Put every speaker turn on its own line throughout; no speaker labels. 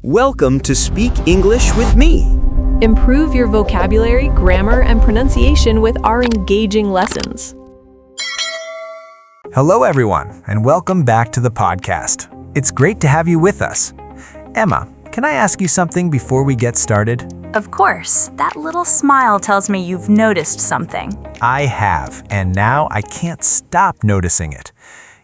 Welcome to Speak English with me.
Improve your vocabulary, grammar, and pronunciation with our engaging lessons.
Hello, everyone, and welcome back to the podcast. It's great to have you with us. Emma, can I ask you something before we get started?
Of course. That little smile tells me you've noticed something.
I have, and now I can't stop noticing it.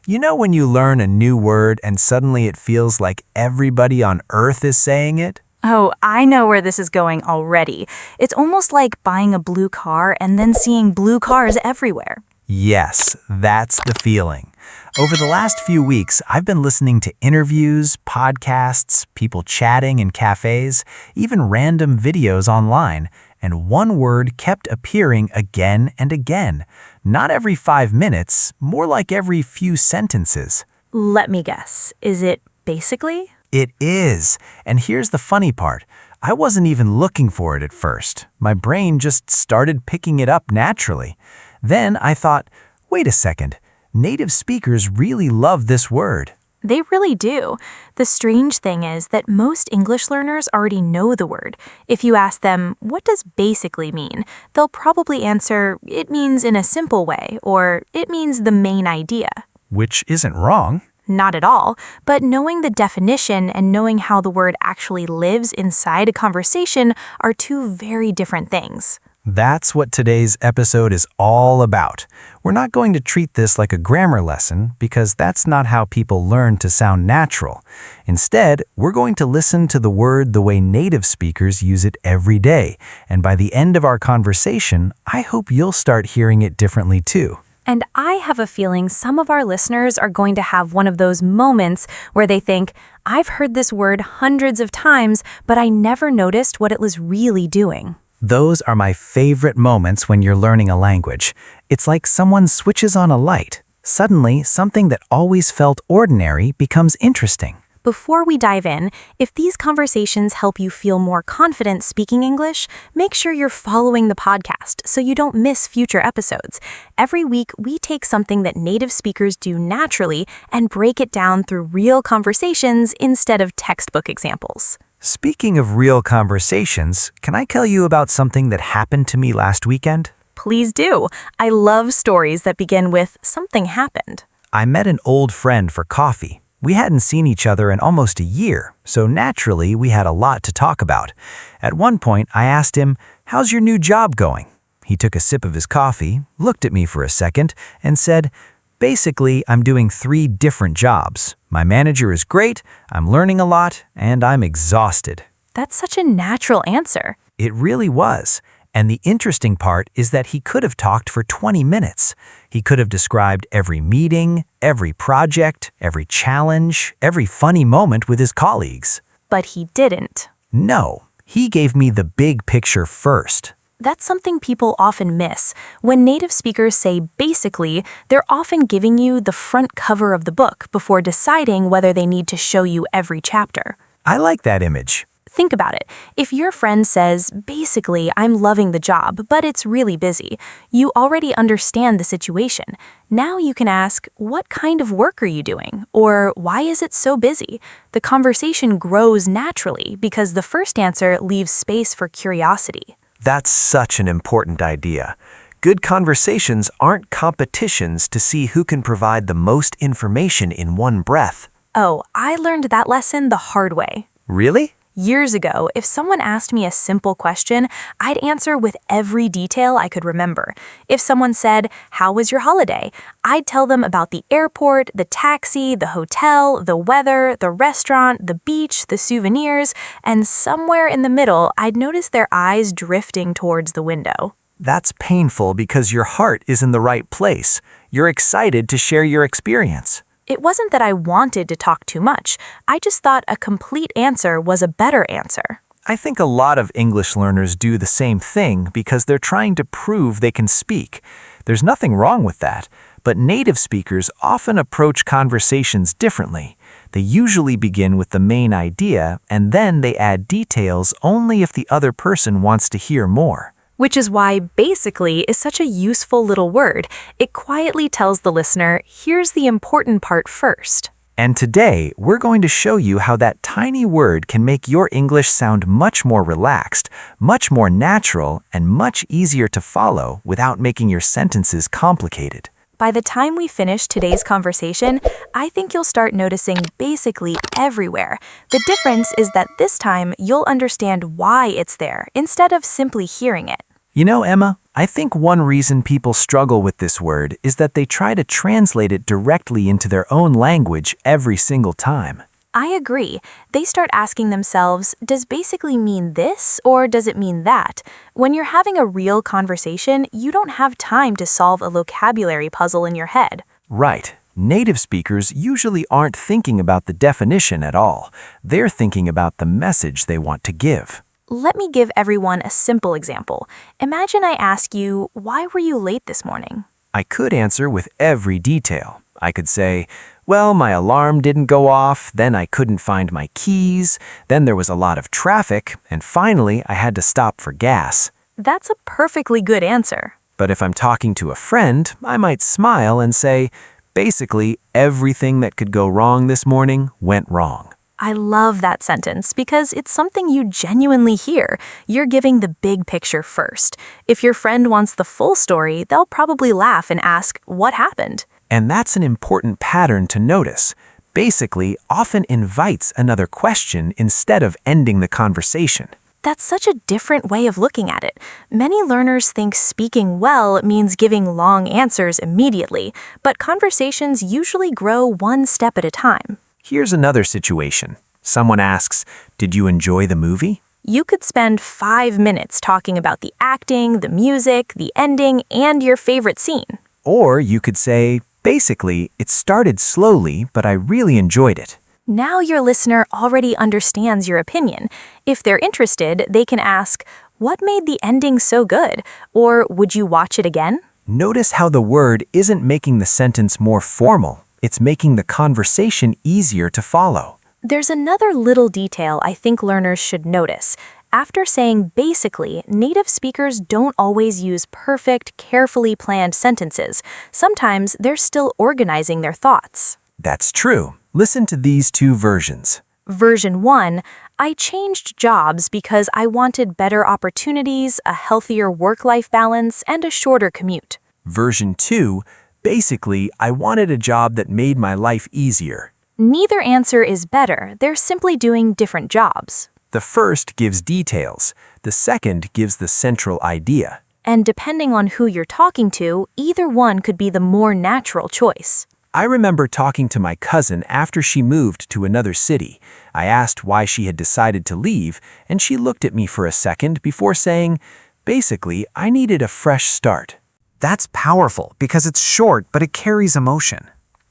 You know when you learn a new word and suddenly it feels like everybody on Earth is saying it?
Oh, I know where this is going already. It's almost like buying a blue car and then seeing blue cars everywhere.
Yes, that's the feeling. Over the last few weeks, I've been listening to interviews, podcasts, people chatting in cafes, even random videos online, and one word kept appearing again and again. Not every 5 minutes, more like every few sentences.
Let me guess. Is it basically?
It is. And here's the funny part. I wasn't even looking for it at first. My brain just started picking it up naturally. Then I thought, wait a second, native speakers really love this word.
They really do. The strange thing is that most English learners already know the word. If you ask them, what does basically mean? They'll probably answer, it means in a simple way, or it means the main idea.
Which isn't wrong.
Not at all, but knowing the definition and knowing how the word actually lives inside a conversation are two very different things.
That's what today's episode is all about. We're not going to treat this like a grammar lesson because that's not how people learn to sound natural. Instead, we're going to listen to the word the way native speakers use it every day. And by the end of our conversation, I hope you'll start hearing it differently too.
And I have a feeling some of our listeners are going to have one of those moments where they think, I've heard this word hundreds of times, but I never noticed what it was really doing.
Those are my favorite moments when you're learning a language. It's like someone switches on a light. Suddenly, something that always felt ordinary becomes interesting.
Before we dive in, if these conversations help you feel more confident speaking English, make sure you're following the podcast so you don't miss future episodes. Every week, we take something that native speakers do naturally and break it down through real conversations instead of textbook examples.
Speaking of real conversations, can I tell you about something that happened to me last weekend?
Please do. I love stories that begin with something happened.
I met an old friend for coffee. We hadn't seen each other in almost a year, so naturally we had a lot to talk about. At one point, I asked him, "How's your new job going?" He took a sip of his coffee, looked at me for a second, and said, "Basically, I'm doing 3 different jobs. My manager is great, I'm learning a lot, and I'm exhausted."
That's such a natural answer.
It really was. And the interesting part is that he could have talked for 20 minutes. He could have described every meeting, every project, every challenge, every funny moment with his colleagues.
But he didn't.
No, he gave me the big picture first.
That's something people often miss. When native speakers say basically, they're often giving you the front cover of the book before deciding whether they need to show you every chapter.
I like that image.
Think about it. If your friend says, basically, I'm loving the job, but it's really busy, you already understand the situation. Now you can ask, what kind of work are you doing? Or why is it so busy? The conversation grows naturally because the first answer leaves space for curiosity.
That's such an important idea. Good conversations aren't competitions to see who can provide the most information in one breath.
Oh, I learned that lesson the hard way.
Really?
Years ago, if someone asked me a simple question, I'd answer with every detail I could remember. If someone said, "How was your holiday?" I'd tell them about the airport, the taxi, the hotel, the weather, the restaurant, the beach, the souvenirs, and somewhere in the middle, I'd notice their eyes drifting towards the window.
That's painful because your heart is in the right place. You're excited to share your experience.
It wasn't that I wanted to talk too much. I just thought a complete answer was a better answer.
I think a lot of English learners do the same thing because they're trying to prove they can speak. There's nothing wrong with that, but native speakers often approach conversations differently. They usually begin with the main idea, and then they add details only if the other person wants to hear more.
Which is why basically is such a useful little word. It quietly tells the listener, here's the important part first.
And today, we're going to show you how that tiny word can make your English sound much more relaxed, much more natural, and much easier to follow without making your sentences complicated.
By the time we finish today's conversation, I think you'll start noticing basically everywhere. The difference is that this time you'll understand why it's there instead of simply hearing it.
You know, Emma, I think one reason people struggle with this word is that they try to translate it directly into their own language every single time.
I agree. They start asking themselves, does basically mean this or does it mean that? When you're having a real conversation, you don't have time to solve a vocabulary puzzle in your head.
Right. Native speakers usually aren't thinking about the definition at all. They're thinking about the message they want to give.
Let me give everyone a simple example. Imagine I ask you, why were you late this morning?
I could answer with every detail. I could say, well, my alarm didn't go off, then I couldn't find my keys, then there was a lot of traffic, and finally I had to stop for gas.
That's a perfectly good answer.
But if I'm talking to a friend, I might smile and say, basically, everything that could go wrong this morning went wrong.
I love that sentence because it's something you genuinely hear. You're giving the big picture first. If your friend wants the full story, they'll probably laugh and ask, what happened?
And that's an important pattern to notice. Basically, often invites another question instead of ending the conversation.
That's such a different way of looking at it. Many learners think speaking well means giving long answers immediately, but conversations usually grow one step at a time.
Here's another situation. Someone asks, did you enjoy the movie?
You could spend 5 minutes talking about the acting, the music, the ending, and your favorite scene.
Or you could say, basically, it started slowly, but I really enjoyed it.
Now your listener already understands your opinion. If they're interested, they can ask, what made the ending so good? Or would you watch it again?
Notice how the word isn't making the sentence more formal. It's making the conversation easier to follow.
There's another little detail I think learners should notice. After saying basically, native speakers don't always use perfect, carefully planned sentences. Sometimes they're still organizing their thoughts.
That's true. Listen to these two versions.
Version 1, I changed jobs because I wanted better opportunities, a healthier work-life balance, and a shorter commute.
Version 2, basically, I wanted a job that made my life easier.
Neither answer is better. They're simply doing different jobs.
The first gives details. The second gives the central idea.
And depending on who you're talking to, either one could be the more natural choice.
I remember talking to my cousin after she moved to another city. I asked why she had decided to leave, and she looked at me for a second before saying, basically, I needed a fresh start. That's powerful because it's short, but it carries emotion.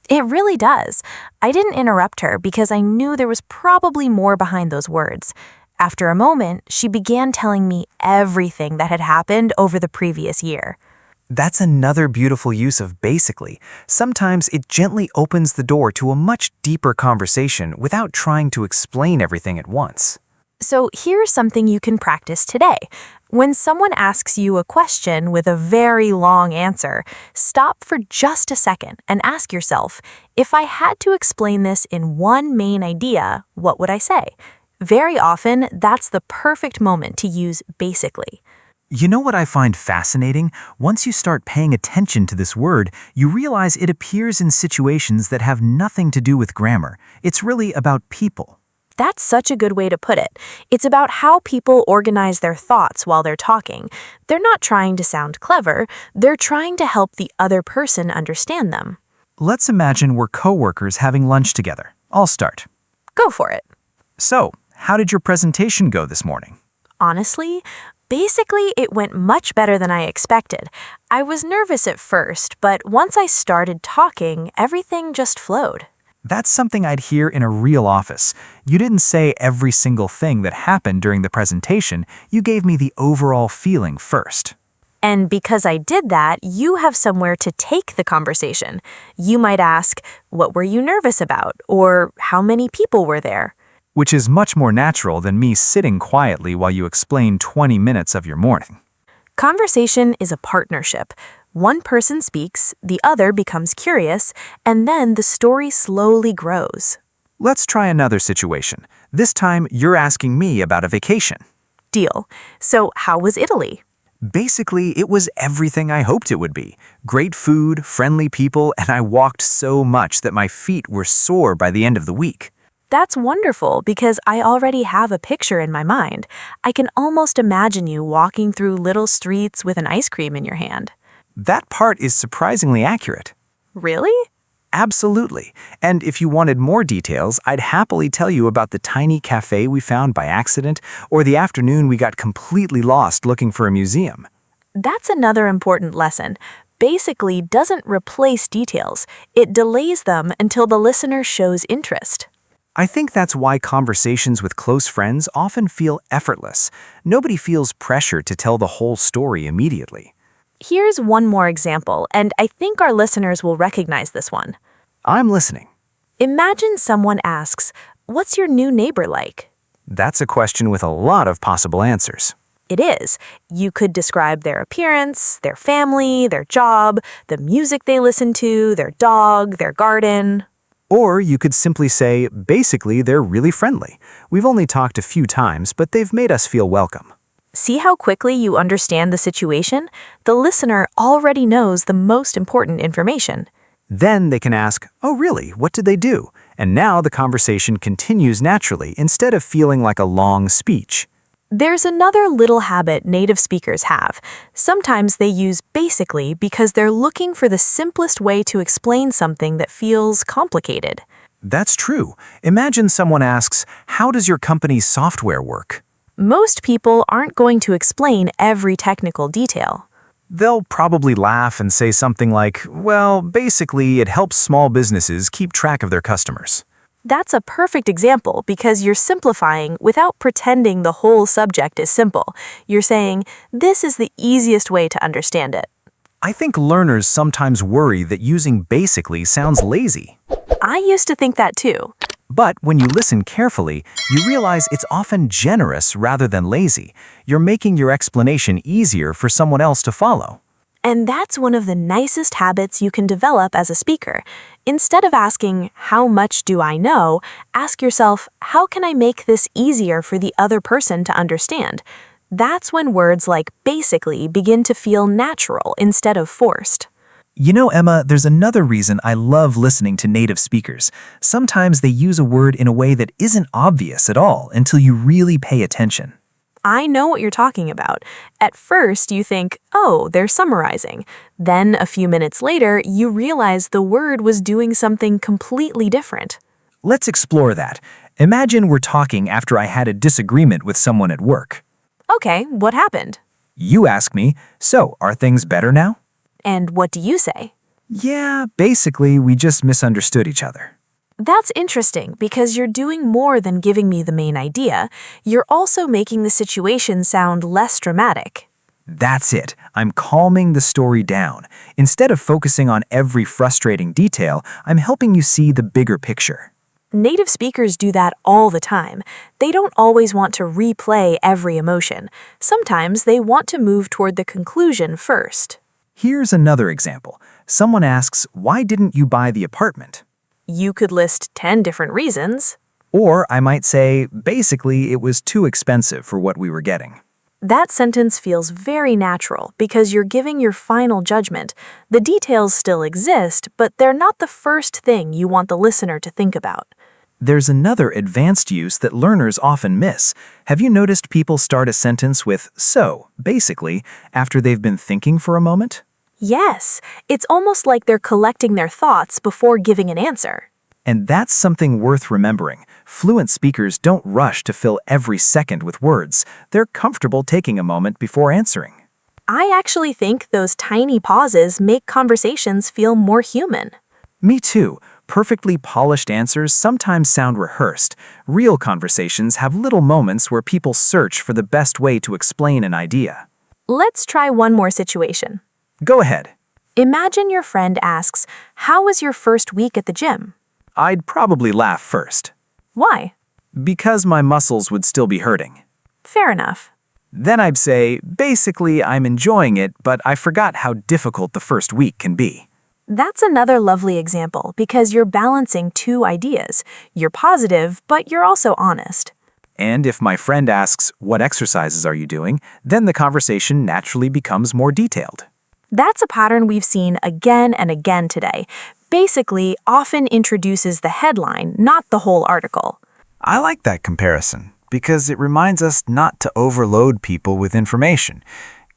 It really does. I didn't interrupt her because I knew there was probably more behind those words. After a moment, she began telling me everything that had happened over the previous year.
That's another beautiful use of basically. Sometimes it gently opens the door to a much deeper conversation without trying to explain everything at once.
So here's something you can practice today. When someone asks you a question with a very long answer, stop for just a second and ask yourself, if I had to explain this in one main idea, what would I say? Very often, that's the perfect moment to use basically.
You know what I find fascinating? Once you start paying attention to this word, you realize it appears in situations that have nothing to do with grammar. It's really about people.
That's such a good way to put it. It's about how people organize their thoughts while they're talking. They're not trying to sound clever, they're trying to help the other person understand them.
Let's imagine we're coworkers having lunch together. I'll start.
Go for it.
So, how did your presentation go this morning?
Honestly, basically it went much better than I expected. I was nervous at first, but once I started talking, everything just flowed.
That's something I'd hear in a real office. You didn't say every single thing that happened during the presentation. You gave me the overall feeling first.
And because I did that, you have somewhere to take the conversation. You might ask, what were you nervous about? Or how many people were there?
Which is much more natural than me sitting quietly while you explain 20 minutes of your morning.
Conversation is a partnership. One person speaks, the other becomes curious, and then the story slowly grows.
Let's try another situation. This time, you're asking me about a vacation.
Deal. So, how was Italy?
Basically, it was everything I hoped it would be. Great food, friendly people, and I walked so much that my feet were sore by the end of the week.
That's wonderful because I already have a picture in my mind. I can almost imagine you walking through little streets with an ice cream in your hand.
That part is surprisingly accurate.
Really?
Absolutely. And if you wanted more details, I'd happily tell you about the tiny cafe we found by accident or the afternoon we got completely lost looking for a museum.
That's another important lesson. Basically doesn't replace details. It delays them until the listener shows interest.
I think that's why conversations with close friends often feel effortless. Nobody feels pressure to tell the whole story immediately.
Here's one more example, and I think our listeners will recognize this one.
I'm listening.
Imagine someone asks, "What's your new neighbor like?"
That's a question with a lot of possible answers.
It is. You could describe their appearance, their family, their job, the music they listen to, their dog, their garden.
Or you could simply say, basically, they're really friendly. We've only talked a few times, but they've made us feel welcome.
See how quickly you understand the situation? The listener already knows the most important information.
Then they can ask, oh really, what did they do? And now the conversation continues naturally instead of feeling like a long speech.
There's another little habit native speakers have. Sometimes they use basically because they're looking for the simplest way to explain something that feels complicated.
That's true. Imagine someone asks, how does your company's software work?
Most people aren't going to explain every technical detail.
They'll probably laugh and say something like, well, basically it helps small businesses keep track of their customers.
That's a perfect example because you're simplifying without pretending the whole subject is simple. You're saying, this is the easiest way to understand it.
I think learners sometimes worry that using basically sounds lazy.
I used to think that too.
But when you listen carefully, you realize it's often generous rather than lazy. You're making your explanation easier for someone else to follow.
And that's one of the nicest habits you can develop as a speaker. Instead of asking, how much do I know? Ask yourself, how can I make this easier for the other person to understand? That's when words like basically begin to feel natural instead of forced.
You know, Emma, there's another reason I love listening to native speakers. Sometimes they use a word in a way that isn't obvious at all until you really pay attention.
I know what you're talking about. At first, you think, oh, they're summarizing. Then, a few minutes later, you realize the word was doing something completely different.
Let's explore that. Imagine we're talking after I had a disagreement with someone at work.
Okay, what happened?
You ask me, so are things better now?
And what do you say?
Yeah, basically, we just misunderstood each other.
That's interesting because you're doing more than giving me the main idea. You're also making the situation sound less dramatic.
That's it. I'm calming the story down. Instead of focusing on every frustrating detail, I'm helping you see the bigger picture.
Native speakers do that all the time. They don't always want to replay every emotion. Sometimes they want to move toward the conclusion first.
Here's another example. Someone asks, why didn't you buy the apartment?
You could list 10 different reasons.
Or I might say, basically, it was too expensive for what we were getting.
That sentence feels very natural because you're giving your final judgment. The details still exist, but they're not the first thing you want the listener to think about.
There's another advanced use that learners often miss. Have you noticed people start a sentence with so, basically, after they've been thinking for a moment?
Yes, it's almost like they're collecting their thoughts before giving an answer.
And that's something worth remembering. Fluent speakers don't rush to fill every second with words. They're comfortable taking a moment before answering.
I actually think those tiny pauses make conversations feel more human.
Me too. Perfectly polished answers sometimes sound rehearsed. Real conversations have little moments where people search for the best way to explain an idea.
Let's try one more situation.
Go ahead.
Imagine your friend asks, how was your first week at the gym?
I'd probably laugh first.
Why?
Because my muscles would still be hurting.
Fair enough.
Then I'd say, basically, I'm enjoying it, but I forgot how difficult the first week can be.
That's another lovely example because you're balancing two ideas. You're positive, but you're also honest.
And if my friend asks, what exercises are you doing? Then the conversation naturally becomes more detailed.
That's a pattern we've seen again and again today. Basically, often introduces the headline, not the whole article.
I like that comparison because it reminds us not to overload people with information.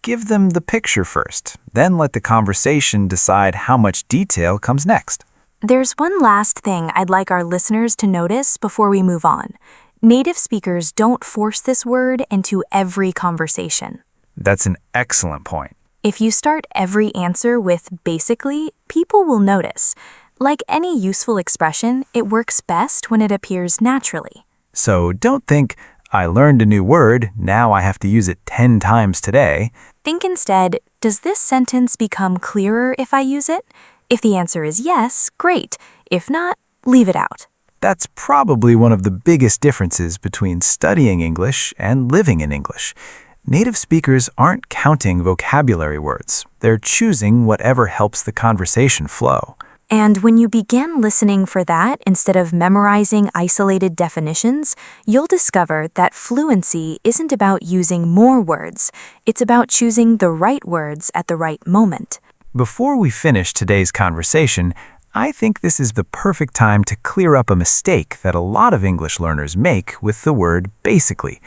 Give them the picture first, then let the conversation decide how much detail comes next.
There's one last thing I'd like our listeners to notice before we move on. Native speakers don't force this word into every conversation.
That's an excellent point.
If you start every answer with basically, people will notice. Like any useful expression, it works best when it appears naturally.
So don't think, I learned a new word, now I have to use it 10 times today.
Think instead, does this sentence become clearer if I use it? If the answer is yes, great. If not, leave it out.
That's probably one of the biggest differences between studying English and living in English. Native speakers aren't counting vocabulary words. They're choosing whatever helps the conversation flow.
And when you begin listening for that instead of memorizing isolated definitions, you'll discover that fluency isn't about using more words. It's about choosing the right words at the right moment.
Before we finish today's conversation, I think this is the perfect time to clear up a mistake that a lot of English learners make with the word basically.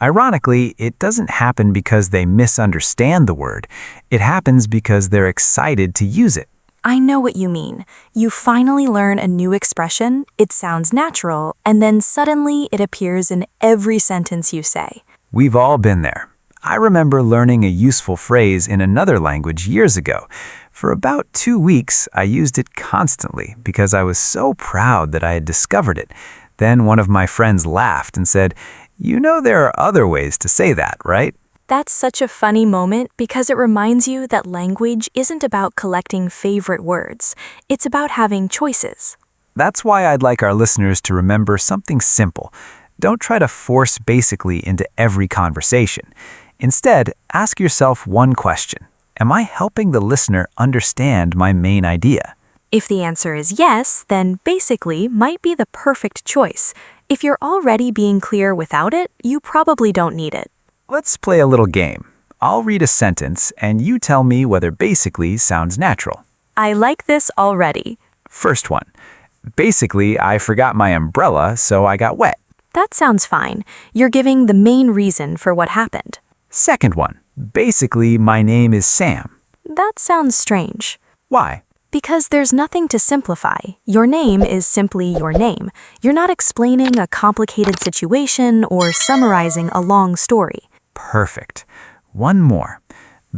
Ironically, it doesn't happen because they misunderstand the word. It happens because they're excited to use it.
I know what you mean. You finally learn a new expression, it sounds natural, and then suddenly it appears in every sentence you say.
We've all been there. I remember learning a useful phrase in another language years ago. For about 2 weeks, I used it constantly because I was so proud that I had discovered it. Then one of my friends laughed and said, "You know there are other ways to say that, right?"
That's such a funny moment because it reminds you that language isn't about collecting favorite words. It's about having choices.
That's why I'd like our listeners to remember something simple. Don't try to force basically into every conversation. Instead, ask yourself one question. Am I helping the listener understand my main idea?
If the answer is yes, then basically might be the perfect choice. If you're already being clear without it, you probably don't need it.
Let's play a little game. I'll read a sentence and you tell me whether basically sounds natural.
I like this already.
First one. Basically, I forgot my umbrella, so I got wet.
That sounds fine. You're giving the main reason for what happened.
Second one. Basically, my name is Sam.
That sounds strange.
Why?
Because there's nothing to simplify. Your name is simply your name. You're not explaining a complicated situation or summarizing a long story.
Perfect. One more.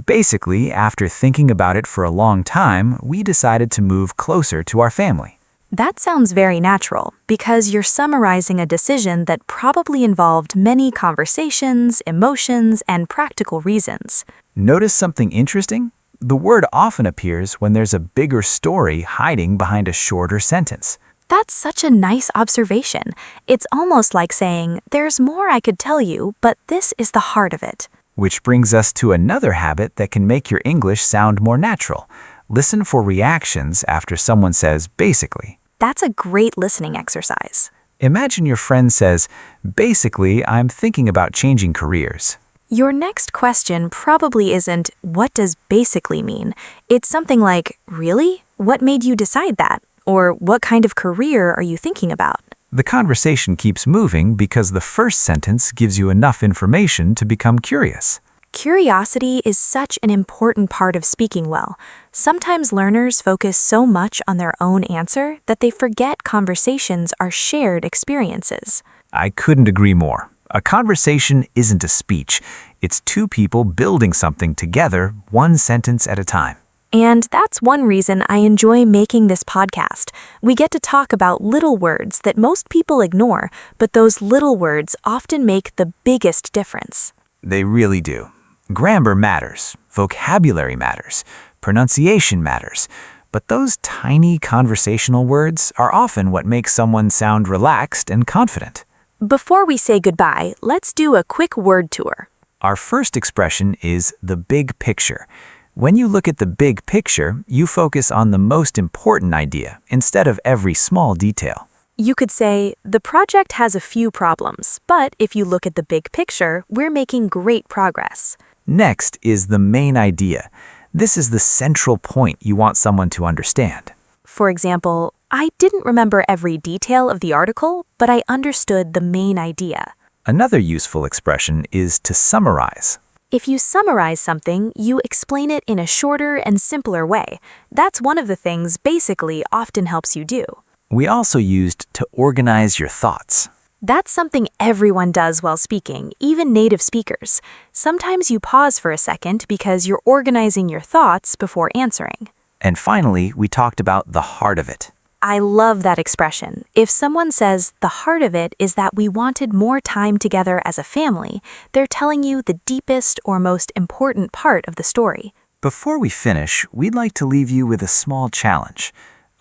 Basically, after thinking about it for a long time, we decided to move closer to our family.
That sounds very natural because you're summarizing a decision that probably involved many conversations, emotions, and practical reasons.
Notice something interesting? The word often appears when there's a bigger story hiding behind a shorter sentence.
That's such a nice observation. It's almost like saying, there's more I could tell you, but this is the heart of it.
Which brings us to another habit that can make your English sound more natural. Listen for reactions after someone says basically.
That's a great listening exercise.
Imagine your friend says, basically, I'm thinking about changing careers.
Your next question probably isn't, what does basically mean? It's something like, really? What made you decide that? Or what kind of career are you thinking about?
The conversation keeps moving because the first sentence gives you enough information to become curious.
Curiosity is such an important part of speaking well. Sometimes learners focus so much on their own answer that they forget conversations are shared experiences.
I couldn't agree more. A conversation isn't a speech. It's two people building something together, one sentence at a time.
And that's one reason I enjoy making this podcast. We get to talk about little words that most people ignore, but those little words often make the biggest difference.
They really do. Grammar matters, vocabulary matters, pronunciation matters, but those tiny conversational words are often what make someone sound relaxed and confident.
Before we say goodbye, let's do a quick word tour.
Our first expression is the big picture. When you look at the big picture, you focus on the most important idea instead of every small detail.
You could say, the project has a few problems, but if you look at the big picture, we're making great progress.
Next is the main idea. This is the central point you want someone to understand.
For example, I didn't remember every detail of the article, but I understood the main idea.
Another useful expression is to summarize.
If you summarize something, you explain it in a shorter and simpler way. That's one of the things basically often helps you do.
We also used to organize your thoughts.
That's something everyone does while speaking, even native speakers. Sometimes you pause for a second because you're organizing your thoughts before answering.
And finally, we talked about the heart of it.
I love that expression. If someone says the heart of it is that we wanted more time together as a family, they're telling you the deepest or most important part of the story.
Before we finish, we'd like to leave you with a small challenge.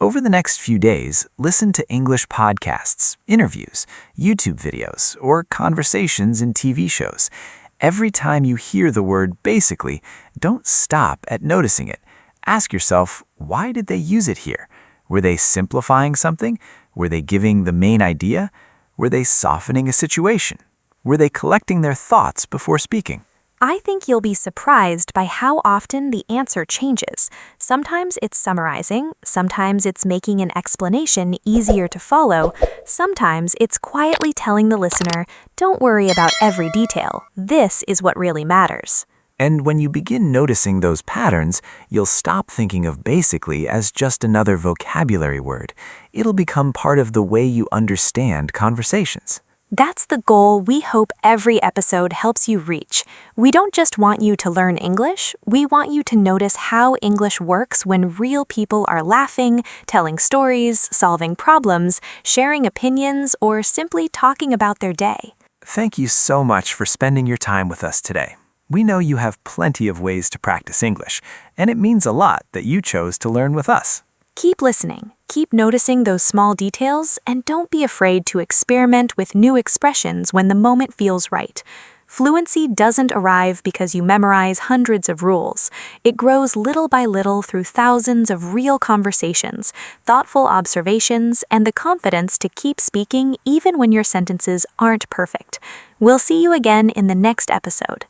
Over the next few days, listen to English podcasts, interviews, YouTube videos, or conversations in TV shows. Every time you hear the word basically, don't stop at noticing it. Ask yourself, why did they use it here? Were they simplifying something? Were they giving the main idea? Were they softening a situation? Were they collecting their thoughts before speaking?
I think you'll be surprised by how often the answer changes. Sometimes it's summarizing, sometimes it's making an explanation easier to follow, sometimes it's quietly telling the listener, don't worry about every detail, this is what really matters.
And when you begin noticing those patterns, you'll stop thinking of basically as just another vocabulary word. It'll become part of the way you understand conversations.
That's the goal we hope every episode helps you reach. We don't just want you to learn English, we want you to notice how English works when real people are laughing, telling stories, solving problems, sharing opinions, or simply talking about their day.
Thank you so much for spending your time with us today. We know you have plenty of ways to practice English, and it means a lot that you chose to learn with us.
Keep listening, keep noticing those small details, and don't be afraid to experiment with new expressions when the moment feels right. Fluency doesn't arrive because you memorize hundreds of rules. It grows little by little through thousands of real conversations, thoughtful observations, and the confidence to keep speaking even when your sentences aren't perfect. We'll see you again in the next episode.